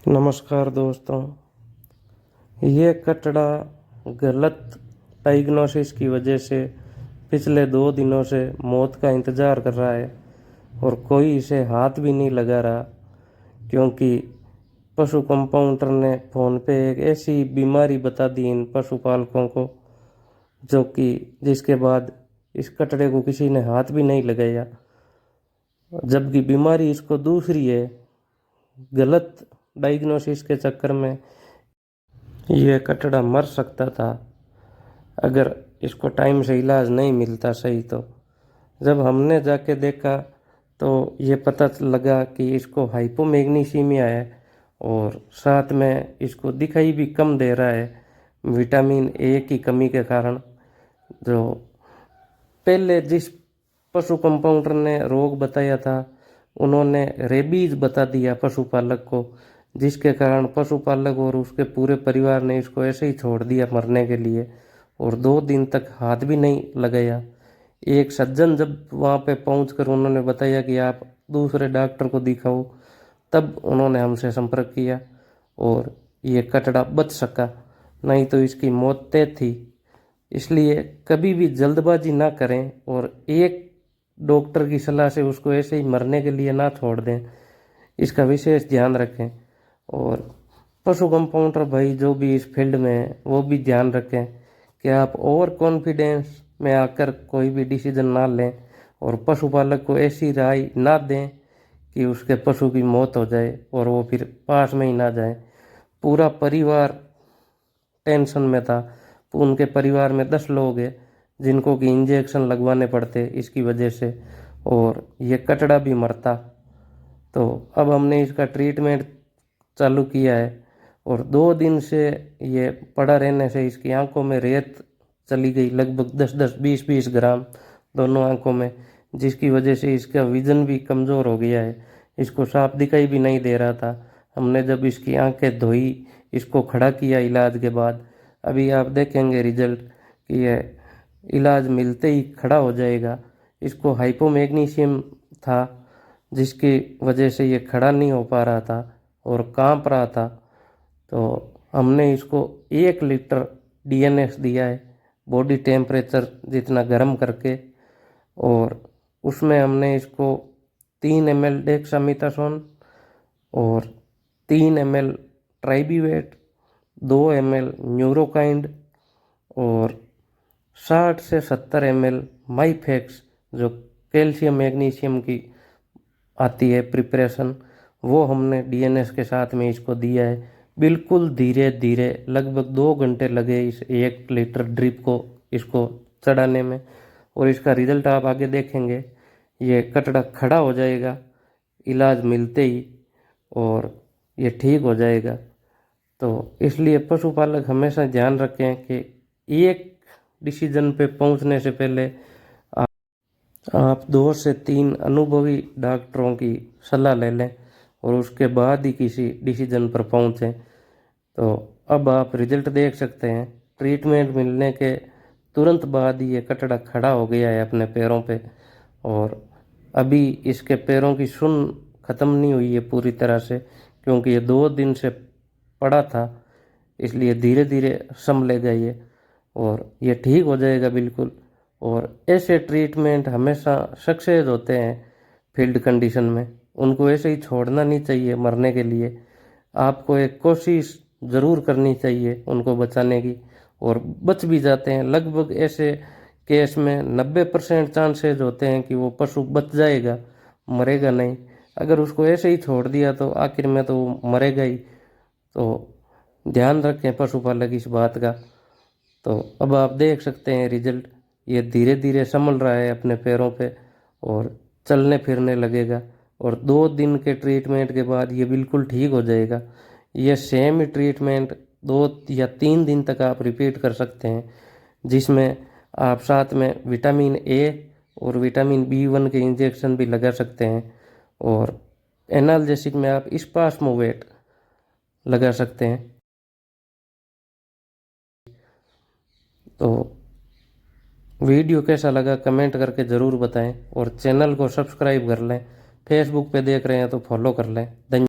नमस्कार दोस्तों। ये कचड़ा गलत डायग्नोसिस की वजह से पिछले 2 दिनों से मौत का इंतज़ार कर रहा है और कोई इसे हाथ भी नहीं लगा रहा, क्योंकि पशु कंपाउंडर ने फ़ोन पे एक ऐसी बीमारी बता दी इन पशुपालकों को, जो कि जिसके बाद इस कचड़े को किसी ने हाथ भी नहीं लगाया, जबकि बीमारी इसको दूसरी है। गलत डायग्नोसिस के चक्कर में यह कचड़ा मर सकता था अगर इसको टाइम से इलाज नहीं मिलता सही। तो जब हमने जाके देखा तो ये पता लगा कि इसको हाइपोमैग्नीसीमिया है और साथ में इसको दिखाई भी कम दे रहा है विटामिन ए की कमी के कारण। जो पहले जिस पशु कंपाउंडर ने रोग बताया था, उन्होंने रेबीज बता दिया पशुपालक को, जिसके कारण पशुपालक और उसके पूरे परिवार ने इसको ऐसे ही छोड़ दिया मरने के लिए और 2 दिन तक हाथ भी नहीं लगाया। एक सज्जन जब वहाँ पे पहुँचकर उन्होंने बताया कि आप दूसरे डॉक्टर को दिखाओ, तब उन्होंने हमसे संपर्क किया और ये कचड़ा बच सका, नहीं तो इसकी मौत तय थी। इसलिए कभी भी जल्दबाजी ना करें और एक डॉक्टर की सलाह से उसको ऐसे ही मरने के लिए ना छोड़ दें, इसका विशेष ध्यान रखें। और पशु कंपाउंडर भाई जो भी इस फील्ड में है वो भी ध्यान रखें कि आप ओवर कॉन्फिडेंस में आकर कोई भी डिसीजन ना लें और पशुपालक को ऐसी राय ना दें कि उसके पशु की मौत हो जाए और वो फिर पास में ही ना जाए। पूरा परिवार टेंशन में था। उनके परिवार में 10 लोग हैं जिनको कि इंजेक्शन लगवाने पड़ते इसकी वजह से, और ये कचड़ा भी मरता। तो अब हमने इसका ट्रीटमेंट चालू किया है और 2 दिन से ये पड़ा रहने से इसकी आंखों में रेत चली गई, लगभग 10-10 20-20 ग्राम दोनों आंखों में, जिसकी वजह से इसका विज़न भी कमज़ोर हो गया है। इसको साफ दिखाई भी नहीं दे रहा था। हमने जब इसकी आंखें धोई, इसको खड़ा किया इलाज के बाद, अभी आप देखेंगे रिजल्ट कि यह इलाज मिलते ही खड़ा हो जाएगा। इसको हाइपोमैग्नीशियम था, जिसकी वजह से ये खड़ा नहीं हो पा रहा था और कांप रहा था। तो हमने इसको 1 लीटर डीएनएस दिया है, बॉडी टेम्परेचर जितना गर्म करके, और उसमें हमने इसको 3 ml डेक्सामेथासोन और 3 ml ट्राइबीवेट, 2 ml न्यूरोकाइंड और 60 से 70 ml माइफेक्स, जो कैल्शियम मैग्नीशियम की आती है प्रिपरेशन, वो हमने डीएनएस के साथ में इसको दिया है। बिल्कुल धीरे धीरे, लगभग 2 घंटे लगे इस 1 लीटर ड्रिप को इसको चढ़ाने में, और इसका रिजल्ट आप आगे देखेंगे। ये कचड़ा खड़ा हो जाएगा इलाज मिलते ही और ये ठीक हो जाएगा। तो इसलिए पशुपालक हमेशा ध्यान रखें कि एक डिसीजन पे पहुंचने से पहले आप 2 से 3 अनुभवी डॉक्टरों की सलाह ले लें और उसके बाद ही किसी डिसीजन पर पहुंचें। तो अब आप रिजल्ट देख सकते हैं। ट्रीटमेंट मिलने के तुरंत बाद ही ये कचड़ा खड़ा हो गया है अपने पैरों पे, और अभी इसके पैरों की सुन ख़त्म नहीं हुई है पूरी तरह से, क्योंकि ये 2 दिन से पड़ा था, इसलिए धीरे धीरे संभलेगा ये और ये ठीक हो जाएगा बिल्कुल। और ऐसे ट्रीटमेंट हमेशा सक्सेस होते हैं फील्ड कंडीशन में, उनको ऐसे ही छोड़ना नहीं चाहिए मरने के लिए। आपको एक कोशिश ज़रूर करनी चाहिए उनको बचाने की, और बच भी जाते हैं। लगभग ऐसे केस में 90% चांसेस होते हैं कि वो पशु बच जाएगा, मरेगा नहीं। अगर उसको ऐसे ही छोड़ दिया तो आखिर में तो वो मरेगा ही। तो ध्यान रखें पशुपालक इस बात का। तो अब आप देख सकते हैं रिजल्ट, ये धीरे धीरे संभल रहा है अपने पैरों पे और चलने फिरने लगेगा, और 2 दिन के ट्रीटमेंट के बाद ये बिल्कुल ठीक हो जाएगा। ये सेम ही ट्रीटमेंट 2 या 3 दिन तक आप रिपीट कर सकते हैं, जिसमें आप साथ में विटामिन ए और विटामिन B1 के इंजेक्शन भी लगा सकते हैं, और एनाल्जेसिक में आप स्पास्मोवेट लगा सकते हैं। तो वीडियो कैसा लगा कमेंट करके ज़रूर बताएं और चैनल को सब्सक्राइब कर लें। फेसबुक पे देख रहे हैं तो फॉलो कर लें। धन्यवाद।